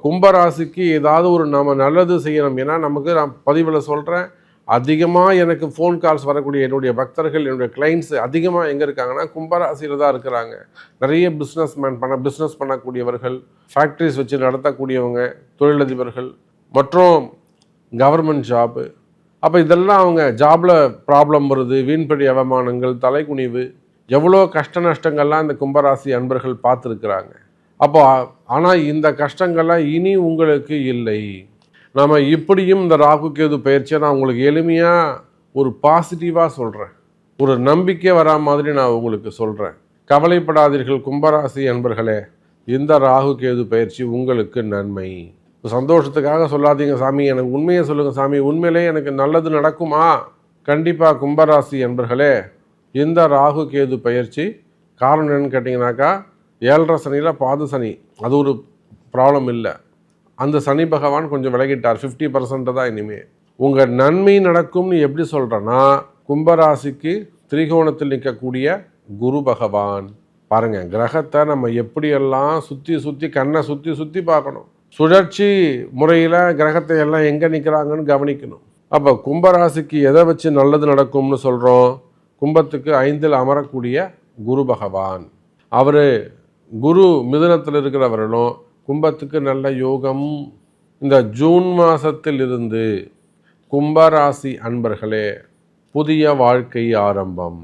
கும்பராசிக்கு ஏதாவது ஒரு நம்ம நல்லது செய்யணும். ஏன்னா நமக்கு நான் பதிவில் சொல்கிறேன், அதிகமாக எனக்கு ஃபோன் கால்ஸ் வரக்கூடிய என்னுடைய பக்தர்கள், என்னுடைய கிளைண்ட்ஸ் அதிகமாக எங்கே இருக்காங்கன்னா கும்பராசியில் தான் இருக்கிறாங்க. நிறைய பிஸ்னஸ் பண்ணக்கூடியவர்கள், ஃபேக்ட்ரிஸ் வச்சு நடத்தக்கூடியவங்க, தொழிலதிபர்கள் மற்றும் கவர்மெண்ட் ஜாப்பு. அப்போ இதெல்லாம் அவங்க ஜாபில் ப்ராப்ளம் வருது, வீண்படி அவமானங்கள், தலைக்குனிவு, எவ்வளோ கஷ்ட நஷ்டங்கள்லாம் இந்த கும்பராசி அன்பர்கள் பார்த்துருக்குறாங்க. அப்போ ஆனால் இந்த கஷ்டங்கள்லாம் இனி உங்களுக்கு இல்லை. நம்ம இப்படியும் இந்த ராகு கேது பயிற்சியை நான் உங்களுக்கு எளிமையாக ஒரு பாசிட்டிவாக சொல்கிறேன், ஒரு நம்பிக்கை வரா மாதிரி நான் உங்களுக்கு சொல்கிறேன். கவலைப்படாதீர்கள் கும்பராசி அன்பர்களே, இந்த ராகு கேது பயிற்சி உங்களுக்கு நன்மை. சந்தோஷத்துக்காக சொல்லாதீங்க சாமி, எனக்கு உண்மையை சொல்லுங்கள் சாமி, உண்மையிலே எனக்கு நல்லது நடக்குமா? கண்டிப்பாக கும்பராசி அன்பர்களே, இந்த ராகு கேது பயிற்சி காரணம் என்னன்னு கேட்டிங்கனாக்கா, 7.5 சனியில் பாது சனி, அது ஒரு ப்ராப்ளம் இல்லை. அந்த சனி பகவான் கொஞ்சம் விலகிட்டார், 50% தான். இனிமேல் உங்கள் நன்மை நடக்கும்னு எப்படி சொல்கிறேன்னா, கும்பராசிக்கு திரிகோணத்தில் நிற்கக்கூடிய குரு பகவான் பாருங்கள், கிரகத்தை நம்ம எப்படியெல்லாம் சுற்றி கண்ணை சுற்றி பார்க்கணும். சுழற்சி முறையில் கிரகத்தை எல்லாம் எங்கே நிற்கிறாங்கன்னு கவனிக்கணும். அப்போ கும்பராசிக்கு எதை வச்சு நல்லது நடக்கும்னு சொல்கிறோம்? கும்பத்துக்கு 5ல் அமரக்கூடிய குரு பகவான், அவர் குரு மிதுனத்தில் இருக்கிறவர்களும் கும்பத்துக்கு நல்ல யோகம். இந்த ஜூன் மாதத்தில் இருந்து கும்பராசி அன்பர்களே, புதிய வாழ்க்கை ஆரம்பம்.